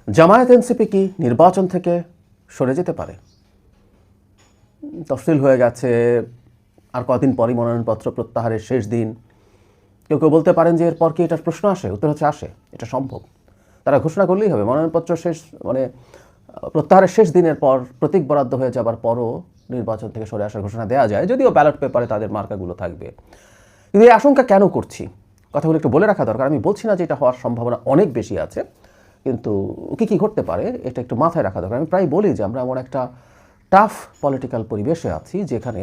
Jamaat NCP কি নির্বাচন থেকে সরে যেতে পারে? তফসিল হয়ে গেছে, আর কদিন পরই মনোনয়নপত্র প্রত্যাহারের শেষ দিন। কেউ কেউ বলতে পারেন যে এরপর কি এটার প্রশ্ন আসে? উত্তর হচ্ছে আসে, এটা সম্ভব। তারা ঘোষণা করলেই হবে মনোনয়নপত্র শেষ, মানে প্রত্যাহারের শেষ দিনের পর প্রতীক বরাদ্দ হয়ে যাবার পরও নির্বাচন থেকে সরে আসার ঘোষণা দেওয়া যায়, যদিও ব্যালট পেপারে তাদের মার্কাগুলো থাকবে। কিন্তু এই আশঙ্কা কেন করছি, কথাগুলো একটু বলে রাখা দরকার। আমি বলছি না যে এটা হওয়ার সম্ভাবনা অনেক বেশি আছে, কিন্তু কী ঘটতে পারে এটা একটু মাথায় রাখা দরকার। আমি প্রায় বলি যে আমরা এমন একটা টাফ পলিটিক্যাল পরিবেশে আছি যেখানে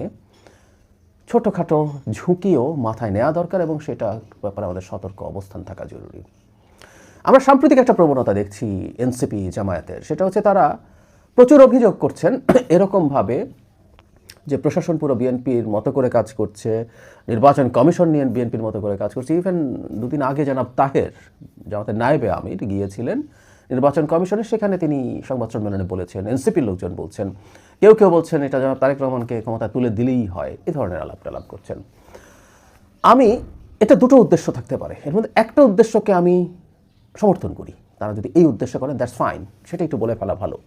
ছোটোখাটো ঝুঁকিও মাথায় নেওয়া দরকার এবং সেটা ব্যাপারে আমাদের সতর্ক অবস্থান থাকা জরুরি। আমরা সাম্প্রতিক একটা প্রবণতা দেখছি এনসিপি জামায়াতের, সেটা হচ্ছে তারা প্রচুর অভিযোগ করছেন এরকমভাবে যে প্রশাসন পুরো বিএনপির মতো করে কাজ করছে, নির্বাচন কমিশন নিয়ে বিএনপির মতো করে কাজ করছে। ইভেন দুদিন আগে জনাব তাহের, জামাতের নায়েবে আমির, গিয়েছিলেন নির্বাচন কমিশনে, সেখানে তিনি সংবাদ সম্মেলনে বলেছেন, এনসিপির লোকজন বলছেন, কেউ কেউ বলছেন এটা জনাব তারেক রহমানকে ক্ষমতা তুলে দিলেই হয়, এ ধরনের আলাপ টালাপ করছেন। আমি এটা দুটো উদ্দেশ্য থাকতে পারে, এর মধ্যে একটা উদ্দেশ্যকে আমি সমর্থন করি। তারা যদি এই উদ্দেশ্য করেন দ্যাটস ফাইন, সেটা একটু বলে ফেলা ভালো।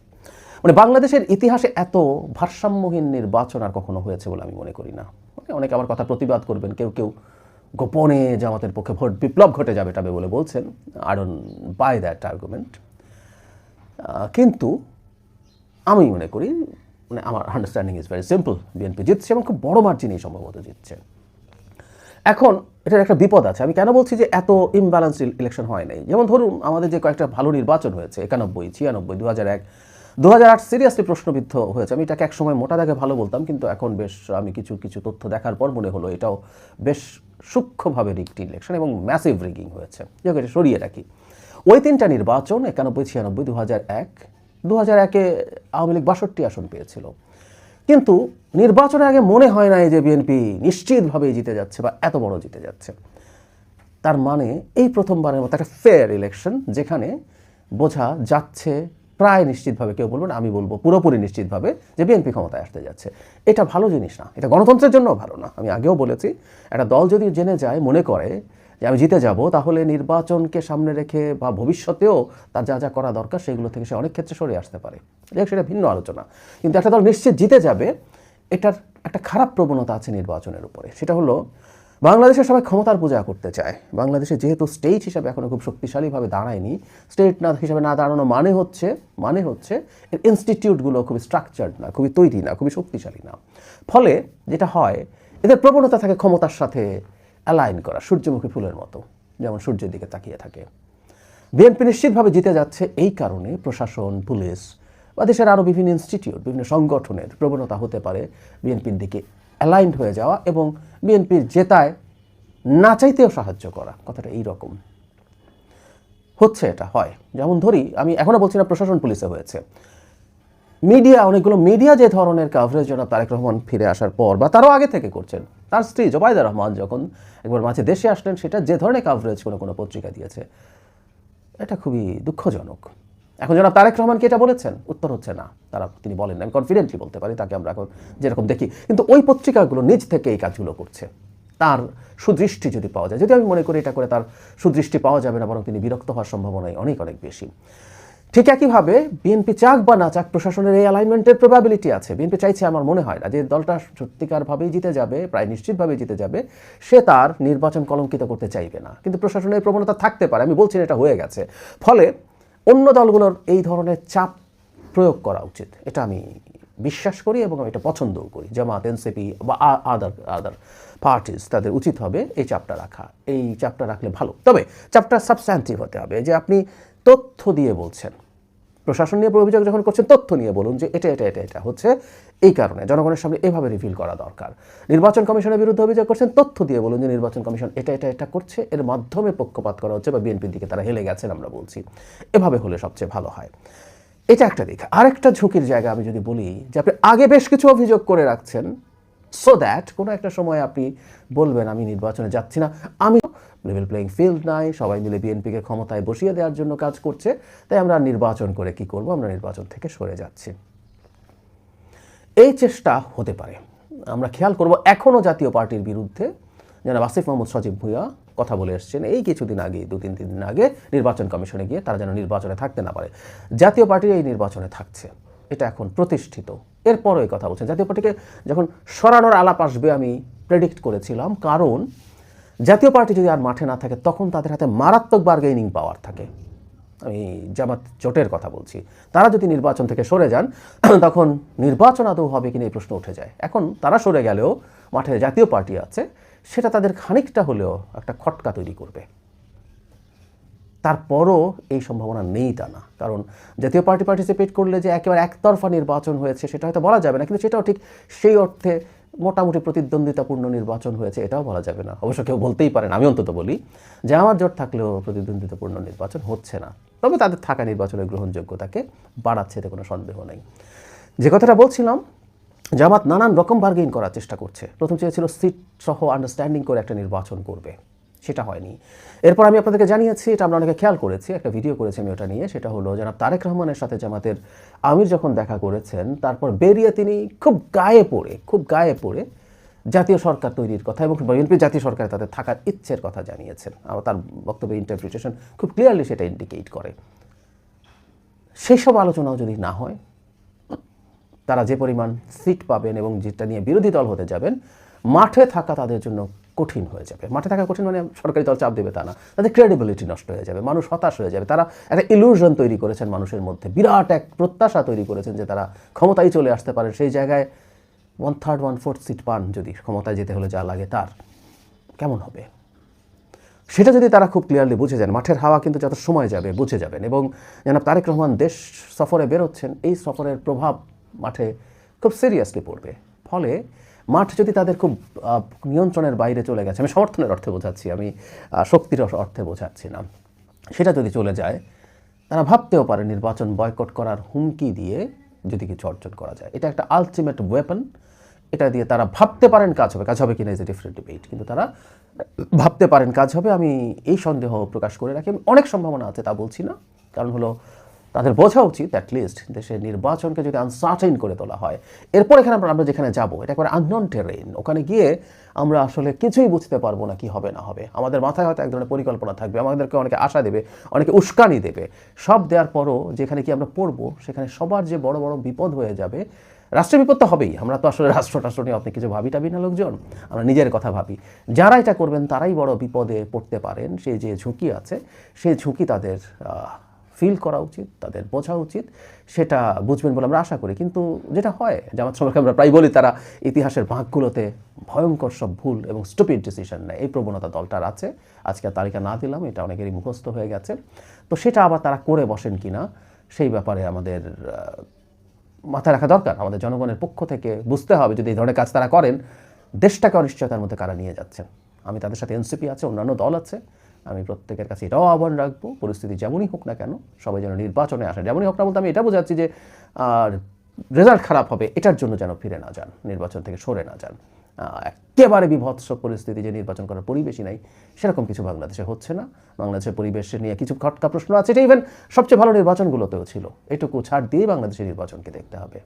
মানে বাংলাদেশের ইতিহাসে এত ভারসাম্যহীন নির্বাচন আর কখনো হয়েছে বলে আমি মনে করি না। অনেকে আমার কথা প্রতিবাদ করবেন, কেউ কেউ গোপনে জামাতের পক্ষে ভোট বিপ্লব ঘটে যাবে টাবে বলে বলছেন। I don't by that argument. কিন্তু আমি মনে করি, মানে আমার understanding is very simple, BNP জিতছে এবং খুব বড় মার্জিনেই সম্ভবত জিতছে। এখন এটার একটা বিপদ আছে। আমি কেন বলছি যে এত ইমব্যালেন্স ইলেকশন হয় নাই? যেমন ধরুন আমাদের যে কয়েকটা ভালো নির্বাচন হয়েছে, 91, 96, 2001, 2008 সিরিয়াসলি প্রশ্নবিদ্ধ হয়েছে। আমি এটাকে একসময় মোটা দাগে ভালো বলতাম, কিন্তু এখন বেশ আমি কিছু কিছু তথ্য দেখার পর মনে হলো এটাও বেশ সূক্ষ্মভাবে রিগড ইলেকশন এবং ম্যাসিভ রিগিং হয়েছে। যাক, এটা সরিয়ে রাখি। ওই তিনটা নির্বাচন 91, 96, 2001, 2001-এ আওয়ামী লীগ 62 আসন পেয়েছিল। কিন্তু নির্বাচনের আগে মনে হয় না যে বিএনপি নিশ্চিতভাবেই জিতে যাচ্ছে বা এত বড় জিতে যাচ্ছে। তার মানে এই প্রথমবারের মতো একটা ফেয়ার ইলেকশন, যেখানে বোঝা যাচ্ছে প্রায় নিশ্চিতভাবে, কেউ বলবেন, আমি বলবো পুরোপুরি নিশ্চিতভাবে, যে বিএনপি ক্ষমতায় আসতে যাচ্ছে। এটা ভালো জিনিস না, এটা গণতন্ত্রের জন্যও ভালো না। আমি আগেও বলেছি, একটা দল যদি জেনে যায়, মনে করে যে আমি জিতে যাব, তাহলে নির্বাচনকে সামনে রেখে বা ভবিষ্যতেও তার যা যা করা দরকার সেগুলো থেকে সে অনেক ক্ষেত্রে সরে আসতে পারে। সেটা ভিন্ন আলোচনা। কিন্তু একটা দল নিশ্চিত জিতে যাবে, এটার একটা খারাপ প্রবণতা আছে নির্বাচনের উপরে। সেটা হলো বাংলাদেশের সবাই ক্ষমতার পূজা করতে চায়। বাংলাদেশে যেহেতু স্টেট হিসাবে এখনও খুব শক্তিশালীভাবে দাঁড়ায়নি, স্টেট না হিসাবে না দাঁড়ানো মানে হচ্ছে এর ইনস্টিটিউটগুলো খুবই স্ট্রাকচার্ড না, খুবই তৈরি না, খুবই শক্তিশালী না। ফলে যেটা হয়, এদের প্রবণতা থাকে ক্ষমতার সাথে অ্যালাইন করা, সূর্যমুখী ফুলের মতো, যেমন সূর্যের দিকে তাকিয়ে থাকে। বিএনপি নিশ্চিতভাবে জিতে যাচ্ছে এই কারণে প্রশাসন, পুলিশ বা দেশের আরও বিভিন্ন ইনস্টিটিউট, বিভিন্ন সংগঠনের প্রবণতা হতে পারে বিএনপির দিকে অ্যালাইন্ড হয়ে যাওয়া এবং বিএনপির জেতায় না চাইতেও সাহায্য করা। কথাটা এইরকম হচ্ছে, এটা হয়। যেমন ধরি, আমি এখনও বলছি না প্রশাসন পুলিশে হয়েছে, মিডিয়া, অনেকগুলো মিডিয়া যে ধরনের কাভারেজ জনাব তারেক রহমান ফিরে আসার পর বা তারও আগে থেকে করছেন, তার স্ত্রী জোবাইদা রহমান যখন একবার মাঝে দেশে আসলেন, সেটা যে ধরনের কাভারেজ কোনো পত্রিকা দিয়েছে, এটা খুবই দুঃখজনক। এখন জনাব তারেক রহমান কি এটা বলেছেন? উত্তর হচ্ছে না, তিনি বলেন না। আমি কনফিডেন্টলি বলতে পারি, তাকে আমরা এখন যেরকম দেখি। কিন্তু ওই পত্রিকাগুলো নিজ থেকে এই কাজগুলো করছে। তার সুদৃষ্টি যদি পাওয়া যায়, যদি আমি মনে করি এটা করে তার সুদৃষ্টি পাওয়া যাবে না, বরং তিনি বিরক্ত হওয়ার সম্ভাবনাই অনেক অনেক বেশি। ঠিক একইভাবে বিএনপি চাক বা না চাক, প্রশাসনের এই অ্যালাইনমেন্টের প্রবাবিলিটি আছে। বিএনপি চাইছে, আমার মনে হয় না যে দলটা সত্যিকারভাবেই জিতে যাবে, প্রায় নিশ্চিতভাবেই জিতে যাবে, সে তার নির্বাচন কলঙ্কিত করতে চাইবে না। কিন্তু প্রশাসনের প্রবণতা থাকতে পারে, আমি বলছি না এটা হয়ে গেছে। ফলে অন্য দলগুলোর এই ধরনের চাপ প্রয়োগ করা উচিত, এটা আমি বিশ্বাস করি এবং আমি এটা পছন্দও করি। জামাত, এনসিপি বা আদার পার্টিস, তাদের উচিত হবে এই চাপটা রাখা। এই চাপটা রাখলে ভালো, তবে চাপটা সাবস্ট্যান্টিভ হতে হবে। যে আপনি তথ্য দিয়ে বলছেন, প্রশাসন নিয়ে অভিযোগ যখন করছেন, তথ্য নিয়ে বলুন যে এটা হচ্ছে এই কারণে, জনগণের সামনে এভাবে রিভিল করা দরকার। নির্বাচন কমিশনের বিরুদ্ধে অভিযোগ করছেন, তথ্য দিয়ে বলুন যে নির্বাচন কমিশন এটা করছে, এর মাধ্যমে পক্ষপাত করা হচ্ছে বা বিএনপির দিকে তারা হেলে গেছেন, আমরা বলছি। এভাবে হলে সবচেয়ে ভালো হয়। এটা একটা দিক। আরেকটা ঝুঁকির জায়গা আমি যদি বলি, যে আপনি আগে বেশ কিছু অভিযোগ করে রাখছেন, সো দ্যাট কোনো একটা সময় আপনি বলবেন আমি নির্বাচনে যাচ্ছি না, আমি লেভেল প্লেইং ফিল্ড নাই, সবাই মিলে বিএনপিকে ক্ষমতায় বসিয়ে দেওয়ার জন্য কাজ করছে, তাই আমরা নির্বাচন করে কি করব, আমরা নির্বাচন থেকে সরে যাচ্ছি। এই চেষ্টা হতে পারে। আমরা খেয়াল করব, এখনও জাতীয় পার্টির বিরুদ্ধে জনাব আসিফ মাহমুদ সজীব ভুঁইয়া কথা বলে এসছেন এই কিছুদিন আগে 2-3 দিন আগে নির্বাচন কমিশনে গিয়ে তারা যেন নির্বাচনে থাকতে না পারে। জাতীয় পার্টি এই নির্বাচনে থাকছে, এটা এখন প্রতিষ্ঠিত। এরপরও এই কথা বলছেন জাতীয় পার্টিকে যখন সরানোর আলাপ আসবে আমি প্রেডিক্ট করেছিলাম, কারণ জাতীয় পার্টি যদি আর মাঠে না থাকে তখন তাদের হাতে মারাত্মক বার্গেনিং পাওয়ার থাকে। আমি জামাত জোটের কথা বলছি, তারা যদি নির্বাচন থেকে সরে যান তখন নির্বাচন আদৌ হবে কিনা এই প্রশ্ন উঠে যায়। এখন তারা সরে গেলেও মাঠে জাতীয় পার্টি আছে, সেটা তাদের খানিকটা হলেও একটা খটকা তৈরি করবে। তারপরও এই সম্ভাবনা নেই তা না, কারণ জাতীয় পার্টি পার্টিসিপেট করলে যে একেবারে একতরফা নির্বাচন হয়েছে সেটা হয়তো বলা যাবে না, কিন্তু সেটাও ঠিক সেই অর্থে মোটামুটি প্রতিদ্বন্দ্বিতাপূর্ণ নির্বাচন হয়েছে এটাও বলা যাবে না। অবশ্য কেউ বলতেই পারেন, আমি অন্তত বলি যে আমার জোট থাকলেও প্রতিদ্বন্দ্বিতাপূর্ণ নির্বাচন হচ্ছে না, তবে তাদের থাকা নির্বাচনের গ্রহণযোগ্যতাকে বাড়াচ্ছে, এতে কোনো সন্দেহ নেই। যে কথাটা বলছিলাম, জামাত নানান রকম বার্গেইন করার চেষ্টা করছে। প্রথম চেয়েছিল সিট সহ আন্ডারস্ট্যান্ডিং করে একটা নির্বাচন করবে, সেটা হয়নি। এরপর আমি আপনাদেরকে জানিয়েছি, এটা আমরা অনেকে খেয়াল করেছি, একটা ভিডিও করেছি আমি ওটা নিয়ে, সেটা হলো জনাব তারেক রহমানের সাথে জামাতের আমির যখন দেখা করেছেন তারপর বেরিয়ে তিনি খুব গায়ে পড়ে জাতীয় সরকার তৈরির কথা এবং বিএনপি জাতীয় সরকারে তাদের থাকার ইচ্ছের কথা জানিয়েছেন। তার বক্তব্যের ইন্টারপ্রিটেশন খুব ক্লিয়ারলি সেটা ইন্ডিকেট করে। সেই সব আলোচনাও যদি না হয়, তারা যে পরিমাণ সিট পাবেন এবং যেটা নিয়ে বিরোধী দল হতে যাবেন, মাঠে থাকা তাদের জন্য কঠিন হয়ে যাবে। মাঠে থাকা কঠিন মানে সরকারি দল চাপ দেবে তা না, তাদের ক্রেডিবিলিটি নষ্ট হয়ে যাবে, মানুষ হতাশ হয়ে যাবে। তারা একটা ইলিউশন তৈরি করেছেন মানুষের মধ্যে, বিরাট এক প্রত্যাশা তৈরি করেছেন যে তারা ক্ষমতায় চলে আসতে পারে। সেই জায়গায় 1/3 1/4 সিট পান যদি, ক্ষমতায় যেতে হলে যা লাগে তার, কেমন হবে? সেটা যদি তারা খুব ক্লিয়ারলি বুঝে যান, মাঠের হাওয়া কিন্তু যত সময় যাবে বুঝে যাবেন। এবং জনাব তারেক রহমান দেশ সফরে বেরোচ্ছেন, এই সফরের প্রভাব মাঠে খুব সিরিয়াসলি পড়বে। ফলে মাঠ যদি তাদের খুব নিয়ন্ত্রণের বাইরে চলে গেছে, আমি সমর্থনের অর্থে বোঝাচ্ছি, আমি শক্তির অর্থে বোঝাচ্ছি না, সেটা যদি চলে যায়, তারা ভাবতেও পারে নির্বাচন বয়কট করার হুমকি দিয়ে যদি কিছু অর্জন করা যায়। এটা একটা আলটিমেট ওয়েপন, এটা দিয়ে তারা ভাবতে পারেন কাজ হবে কিনা ইজ এ ডিফারেন্ট ডিবেট, কিন্তু তারা ভাবতে পারেন কাজ হবে। আমি এই সন্দেহ প্রকাশ করে রাখি, অনেক সম্ভাবনা আছে তা বলছি না, কারণ হলো তাদের বোঝা উচিত অ্যাটলিস্ট দেশের নির্বাচনকে যদি আনসার্টেইন করে তোলা হয়, এরপর এখানে আমরা যেখানে যাবো এটা করে আননোন টেরেইন, ওখানে গিয়ে আমরা আসলে কিছুই বুঝতে পারবো না কি হবে না হবে। আমাদের মাথায় হয়তো এক ধরনের পরিকল্পনা থাকবে, আমাদেরকে অনেকে আশা দেবে, অনেকে উস্কানি দেবে, সব দেওয়ার পরও যেখানে কি আমরা পড়বো সেখানে সবার যে বড় বড় বিপদ হয়ে যাবে। রাষ্ট্রের বিপদ তো হবেই, আমরা তো আসলে রাষ্ট্র নিয়ে আপনি কিছু ভাবি না লোকজন, আমরা নিজের কথা ভাবি। যারা এটা করবেন তারাই বড় বিপদে পড়তে পারেন, সেই যে ঝুঁকি আছে সেই ঝুঁকি তাদের ফিল করা উচিত, তাদের বোঝা উচিত, সেটা বুঝবেন বলে আমরা আশা করি। কিন্তু যেটা হয় জামাত সম্পর্কে আমরা প্রায় বলি, তারা ইতিহাসের ভাগগুলোতে ভয়ঙ্কর সব ভুল এবং স্টুপিড ডিসিশন নেয়, এই প্রবণতা দলটার আছে। আজকে তালিকা না দিলাম, এটা অনেকেরই মুখস্থ হয়ে গেছে। তো সেটা আবার তারা করে বসেন কিনা সেই ব্যাপারে আমাদের মাথায় রাখা দরকার। আমাদের জনগণের পক্ষ থেকে বুঝতে হবে, যদি এই ধরনের কাজ তারা করেন, দেশটাকে অনিশ্চয়তার মধ্যে কারা নিয়ে যাচ্ছেন। আমি তাদের সাথে এনসিপি আছে, অন্যান্য দল আছে, আমি প্রত্যেকের কাছে এটাও আহ্বান রাখবো, পরিস্থিতি যেমনই হোক না কেন সবাই যেন নির্বাচনে আসেন। যেমনই হোক না বলতে আমি এটা বোঝাচ্ছি যে রেজাল্ট খারাপ হবে এটার জন্য যেন ফিরে না যান, নির্বাচন থেকে সরে না যান। একেবারে বিভৎস পরিস্থিতি, যে নির্বাচন করার পরিবেশই নাই, সেরকম কিছু বাংলাদেশে হচ্ছে না। বাংলাদেশের পরিবেশে নিয়ে কিছু খটকা প্রশ্ন আছে, এটা ইভেন সবচেয়ে ভালো নির্বাচনগুলোতেও ছিল। এটুকু ছাড় দিয়ে বাংলাদেশের নির্বাচনকে দেখতে হবে।